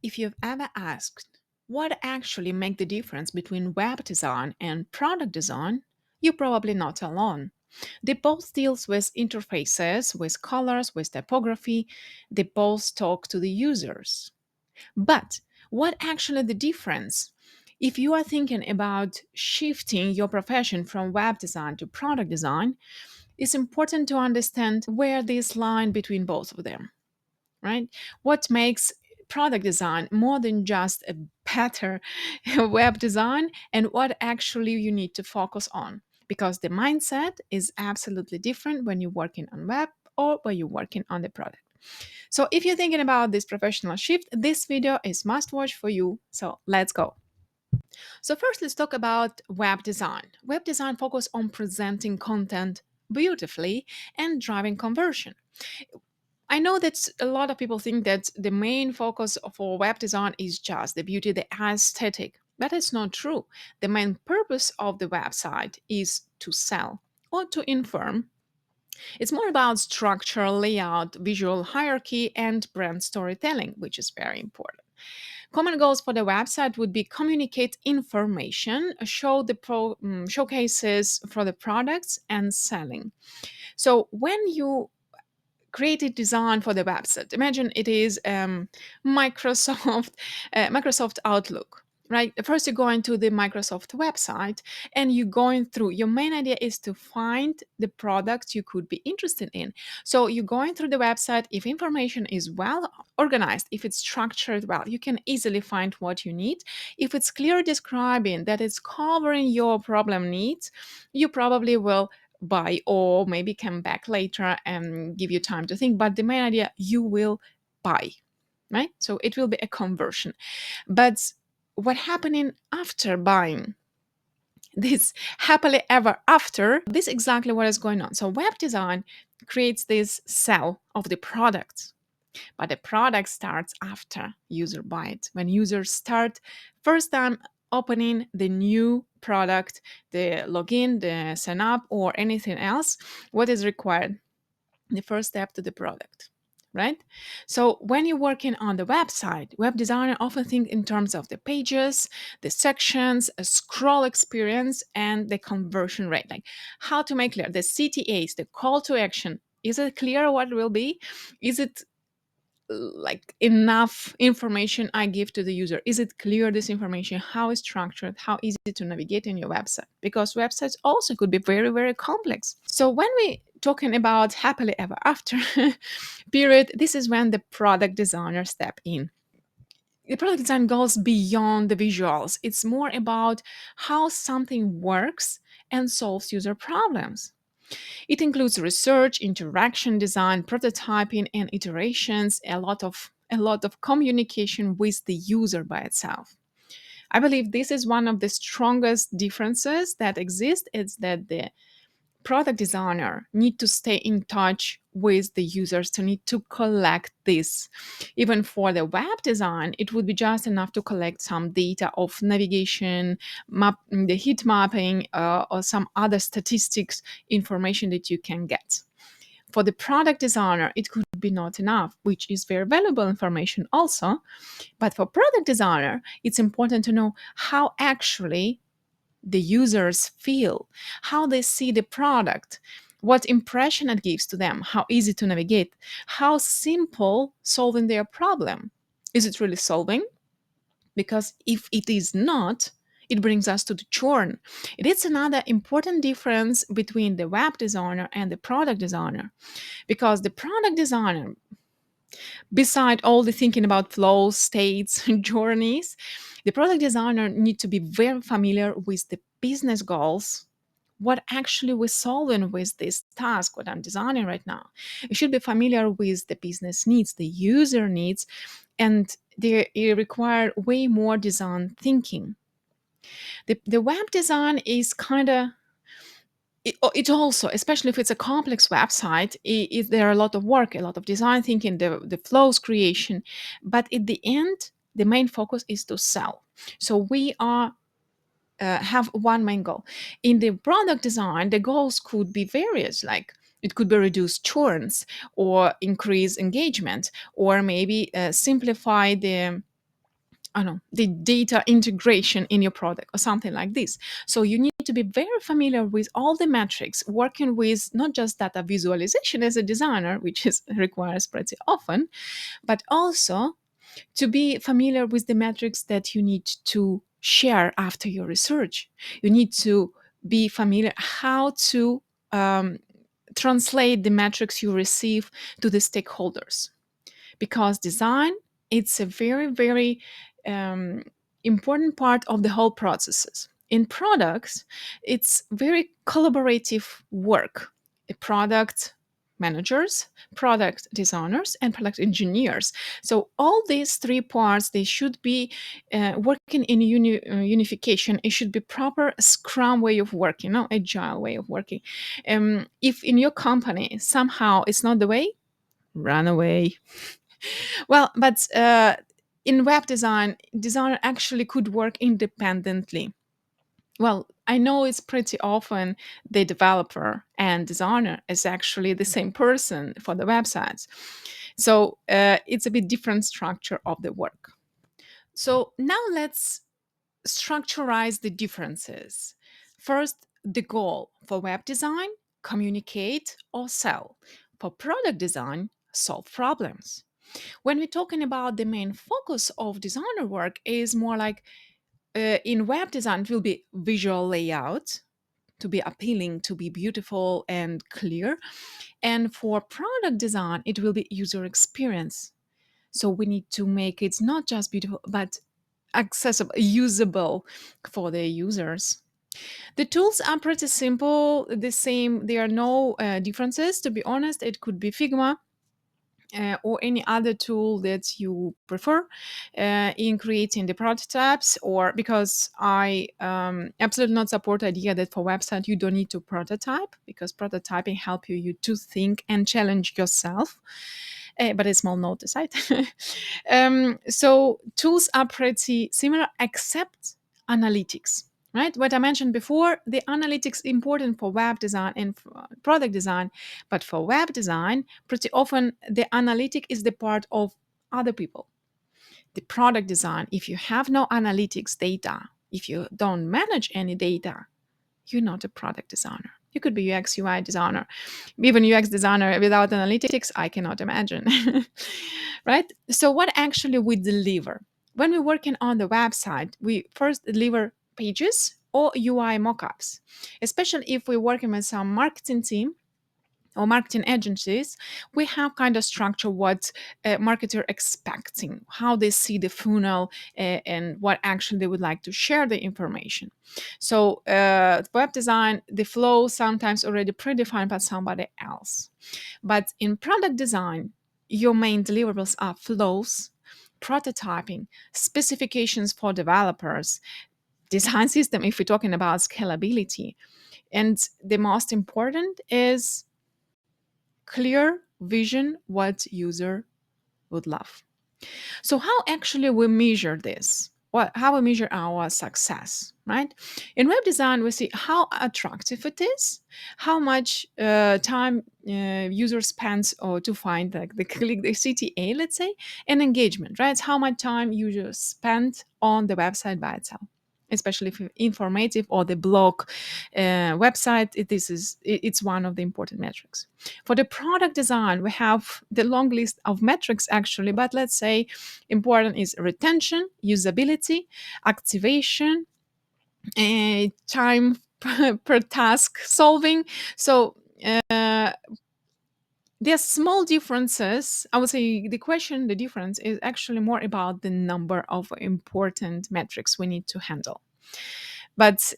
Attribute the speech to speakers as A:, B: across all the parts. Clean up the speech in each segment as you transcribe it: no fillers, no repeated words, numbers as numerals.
A: If you've ever asked what actually make the difference between web design and product design, you're probably not alone. They both deals with interfaces, with colors, with typography. They both talk to the users. But what actually the difference? If you are thinking about shifting your profession from web design to product design, it's important to understand where this line between both of them, right? What makes product design more than just a better web design, and what actually you need to focus on? Because the mindset is absolutely different when you're working on web or when you're working on the product. So if you're thinking about this professional shift, this video is must watch for you. So let's go. So first, let's talk about web design. Web design focus on presenting content beautifully and driving conversion. I know that a lot of people think that the main focus for web design is just the beauty, the aesthetic. That is not true. The main purpose of the website is to sell or to inform. It's more about structure, layout, visual hierarchy, and brand storytelling, which is very important. Common goals for the website would be communicate information, show the showcases for the products, and selling. So when you created design for the website. Imagine it is Microsoft Microsoft Outlook. Right. First, you go into the Microsoft website and you're going through. Your main idea is to find the product you could be interested in. So you're going through the website. If information is well organized, if it's structured well, you can easily find what you need. If it's clear describing that it's covering your problem needs, you probably will buy or maybe come back later and give you time to think, but the main idea, you will buy, right? So it will be a conversion. But what happening after buying, this happily ever after, this exactly what is going on. So web design creates this sell of the product, but the product starts after user buy it. When users start first time opening the new product, the login, the sign up, or anything else, what is required? The first step to the product, right? So when you're working on the website, web designer often think in terms of the pages, the sections, a scroll experience, and the conversion rate. Like how to make clear the CTAs, the call to action. Is it clear what it will be? Is it like enough information I give to the user? Is it clear, this information, how it's structured, how easy to navigate in your website? Because websites also could be very, very complex. So when we talking about happily ever after period, this is when the product designer step in. The product design goes beyond the visuals. It's more about how something works and solves user problems. It includes research, interaction design, prototyping, and iterations, a lot of communication with the user by itself. I believe this is one of the strongest differences that exist, is that the product designer need to stay in touch with the users, to need to collect this. Even for the web design, it would be just enough to collect some data of navigation, the heat mapping, or some other statistics information that you can get. For the product designer, it could be not enough, which is very valuable information also. But for product designer, it's important to know how actually the users feel, how they see the product, what impression it gives to them, how easy to navigate, how simple solving their problem. Is it really solving? Because if it is not, it brings us to the churn. It is another important difference between the web designer and the product designer, because the product designer, beside all the thinking about flows, states, journeys, the product designer need to be very familiar with the business goals. What actually we're solving with this task, what I'm designing right now. You should be familiar with the business needs, the user needs, and they require way more design thinking. The web design is kind of it also, especially if it's a complex website, there are a lot of work, a lot of design thinking, the flows creation. But at the end, the main focus is to sell. So we are have one main goal. In the product design, the goals could be various, like it could be reduce churns or increase engagement, or maybe simplify the I don't know, the data integration in your product or something like this. So you need to be very familiar with all the metrics, working with not just data visualization as a designer, which is requires pretty often, but also to be familiar with the metrics that you need to share after your research. You need to be familiar how to um, translate the metrics you receive to the stakeholders, because design, it's a very um, important part of the whole processes. In products, it's very collaborative work. Product managers, product designers, and product engineers. So all these three parts, they should be working in unification. It should be proper scrum way of working, no agile way of working. If in your company somehow it's not the way, run away. Well, but in web design, designer actually could work independently. Well, I know it's pretty often the developer and designer is actually the same person for the websites. So it's a bit different structure of the work. So now let's structurize the differences. First, the goal for web design: communicate or sell. For product design, solve problems. When we're talking about the main focus of designer work is more like in web design, it will be visual layout to be appealing, to be beautiful and clear. And for product design, it will be user experience. So we need to make it not just beautiful, but accessible, usable for the users. The tools are pretty simple, the same. There are no differences. To be honest, it could be Figma or any other tool that you prefer in creating the prototypes, or because I absolutely not support the idea that for website you don't need to prototype, because prototyping help you to think and challenge yourself. But a small note aside. So tools are pretty similar except analytics. Right, what I mentioned before, the analytics important for web design and for product design, but for web design, pretty often the analytic is the part of other people. The product design, if you have no analytics data, if you don't manage any data, you're not a product designer. You could be UX UI designer. Even UX designer without analytics, I cannot imagine. Right? So what actually we deliver? When we're working on the website, we first deliver pages or UI mockups. Especially if we're working with some marketing team or marketing agencies, we have kind of structure what marketer expecting, how they see the funnel, and what actually they would like to share the information. So web design, the flow sometimes already predefined by somebody else. But in product design, your main deliverables are flows, prototyping, specifications for developers, design system if we're talking about scalability. And the most important is clear vision what user would love. So how actually we measure this? How we measure our success, right? In web design, we see how attractive it is, how much time user spends or to find like the click the CTA, let's say, and engagement, right? It's how much time users spend on the website by itself, especially if informative or the blog website. It's one of the important metrics. For the product design, we have the long list of metrics actually, but let's say important is retention, usability, activation, time per task solving. So there's small differences. I would say the difference is actually more about the number of important metrics we need to handle. But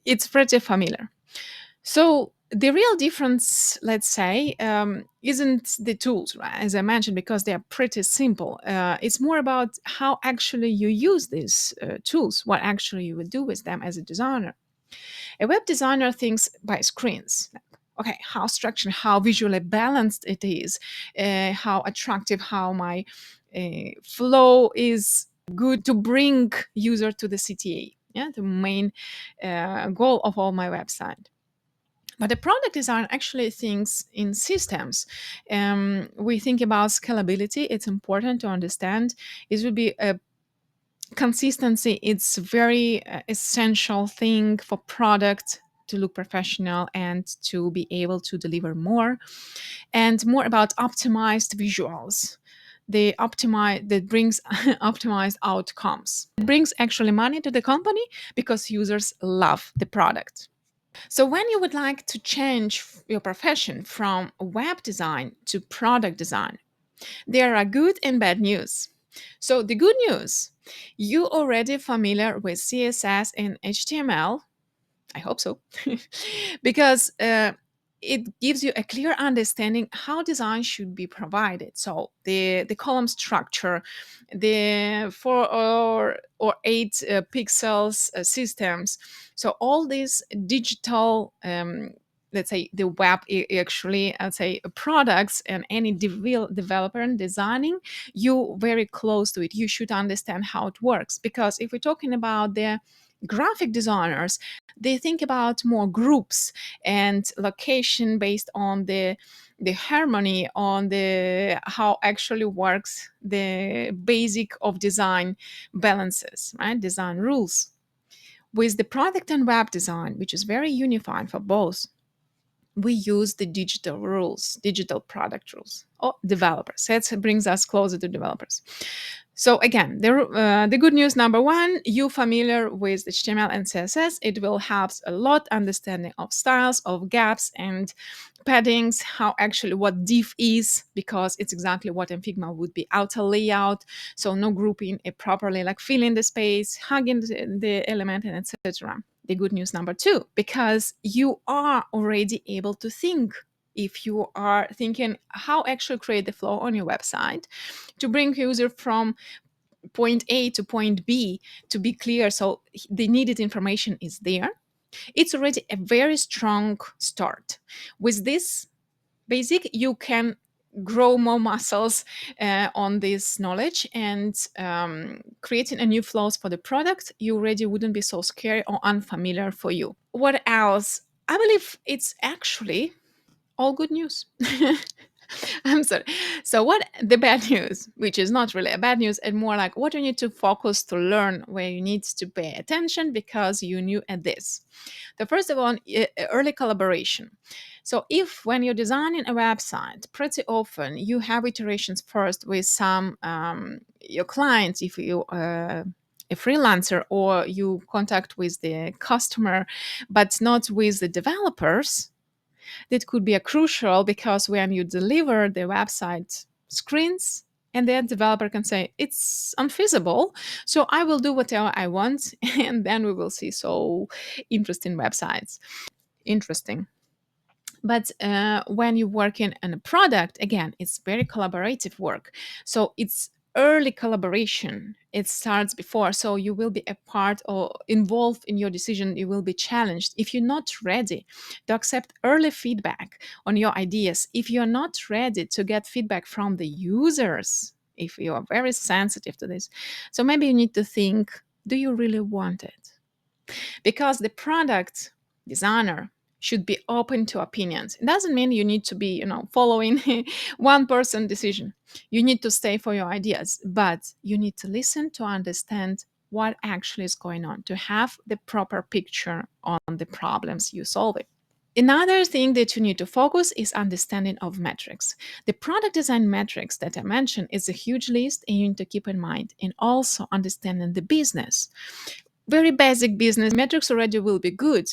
A: it's pretty familiar. So the real difference, let's say, isn't the tools, right? As I mentioned, because they are pretty simple. It's more about how actually you use these tools, what actually you would do with them as a designer. A web designer thinks by screens. Like, okay, how structured, how visually balanced it is, how attractive, how my flow is good to bring user to the CTA, yeah, the main goal of all my website. But the product design actually thinks in systems. We think about scalability. It's important to understand. It would be a Consistency, it's very essential thing for product to look professional and to be able to deliver more, and more about optimized visuals. The optimize that brings optimized outcomes. It brings actually money to the company because users love the product. So when you would like to change your profession from web design to product design, there are good and bad news. So the good news, you already familiar with CSS and HTML. I hope so, because it gives you a clear understanding how design should be provided. So the column structure, the 4 or 8 pixels systems. So all these digital, let's say the web actually, I'd say products, and any developer and designing, you very close to it. You should understand how it works, because if we're talking about the graphic designers, they think about more groups and location based on the harmony, on the how actually works the basic of design balances, right? Design rules. With the product and web design, which is very unified for both, we use the digital rules, digital product rules. Oh, developers. That brings us closer to developers. So again, the good news number one, you familiar with HTML and CSS, it will help a lot understanding of styles, of gaps and paddings, how actually what div is, because it's exactly what in Figma would be outer layout. So no grouping, it properly like filling the space, hugging the element, and etc. The good news number two, because you are already able to think. If you are thinking how actually create the flow on your website to bring user from point A to point B, to be clear, so the needed information is there, it's already a very strong start. With this basic, you can grow more muscles on this knowledge, and creating a new flows for the product, you already wouldn't be so scary or unfamiliar for you. What else? I believe it's actually all good news. I'm sorry. So, what the bad news, which is not really a bad news, and more like what you need to focus to learn, where you need to pay attention because you knew at this. The first of all, early collaboration. So, if when you're designing a website, pretty often you have iterations first with some your clients, if you a freelancer, or you contact with the customer, but not with the developers, that could be a crucial, because when you deliver the website screens, and the developer can say it's unfeasible, so I will do whatever I want, and then we will see so interesting websites. Interesting. But when you work in a product, again, it's very collaborative work. So it's early collaboration. It starts before. So you will be a part or involved in your decision. You will be challenged. If you're not ready to accept early feedback on your ideas, if you're not ready to get feedback from the users, if you are very sensitive to this, so maybe you need to think, do you really want it? Because the product designer should be open to opinions. It doesn't mean you need to be, following one person decision. You need to stay for your ideas, but you need to listen to understand what actually is going on, to have the proper picture on the problems you solve it. Another thing that you need to focus is understanding of metrics. The product design metrics that I mentioned is a huge list, and you need to keep in mind, and also understanding the business. Very basic business metrics already will be good,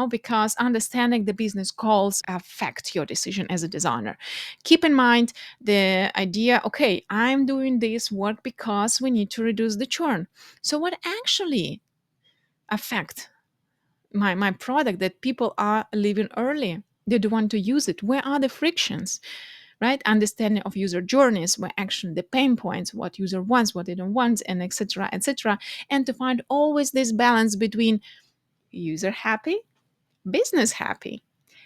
A: because understanding the business goals affect your decision as a designer. Keep in mind the idea, okay, I'm doing this work because we need to reduce the churn. So what actually affect my product, that people are leaving early, they don't want to use it? Where are the frictions? Right? Understanding of user journeys, where actually the pain points, what user wants, what they don't want, and etc., etc. And to find always this balance between user happy, business happy.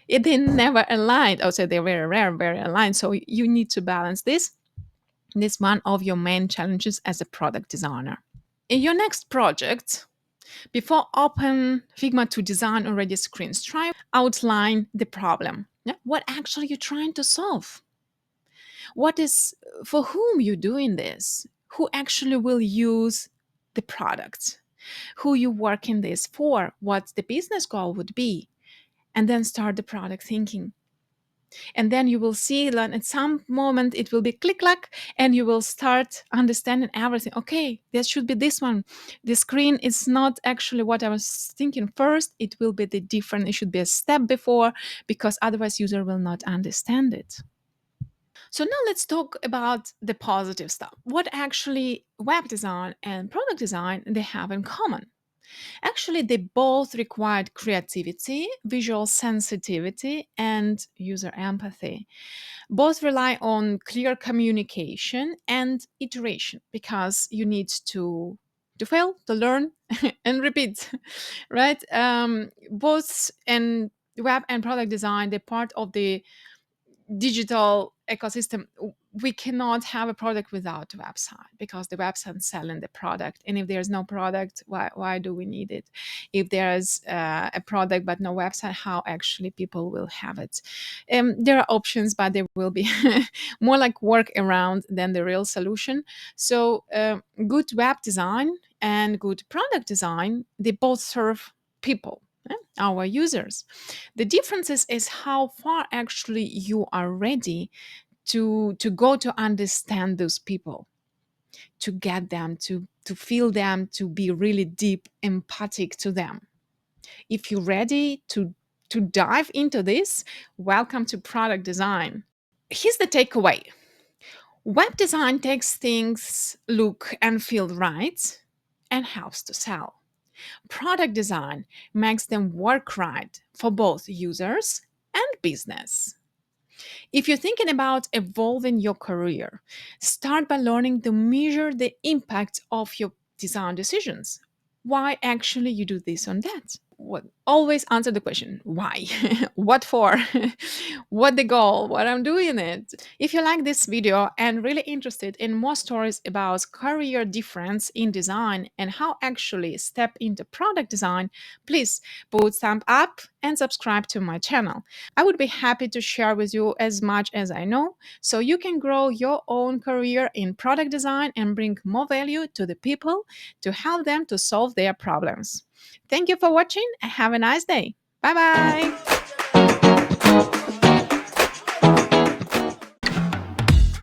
A: They never aligned. Also, they're very rare, very aligned. So you need to balance this. This is one of your main challenges as a product designer. In your next project, before open Figma to design already screens, try outline the problem. Yeah? What actually you're trying to solve? What is, for whom you're doing this? Who actually will use the product, who you work in this for, what the business goal would be, and then start the product thinking. And then you will see that at some moment it will be click clack, and you will start understanding everything. Okay, there should be this one. The screen is not actually what I was thinking first. It will be the different. It should be a step before, because otherwise user will not understand it. So now let's talk about the positive stuff. What actually web design and product design they have in common? Actually, they both required creativity, visual sensitivity, and user empathy. Both rely on clear communication and iteration, because you need to fail, to learn, and repeat, right? Both in web and product design, they're part of the digital ecosystem. We cannot have a product without a website, because the website is selling the product, and if there's no product, why do we need it? If there's a product but no website, how actually people will have it? There are options, but they will be more like work around than the real solution. So good web design and good product design, they both serve people, our users. The differences is how far actually you are ready to go to understand those people, to get them, to feel them, to be really deep empathic to them. If you're ready to dive into this, welcome to product design. Here's the takeaway. Web design takes things look and feel right and helps to sell. Product design makes them work right for both users and business. If you're thinking about evolving your career, start by learning to measure the impact of your design decisions. Why actually you do this and that? What, always answer the question why, what for, what the goal, what I'm doing it. If you like this video and really interested in more stories about career difference in design and how actually step into product design, please put thumb up and subscribe to my channel. I would be happy to share with you as much as I know, so you can grow your own career in product design and bring more value to the people to help them to solve their problems. Thank you for watching and have a nice day. Bye bye.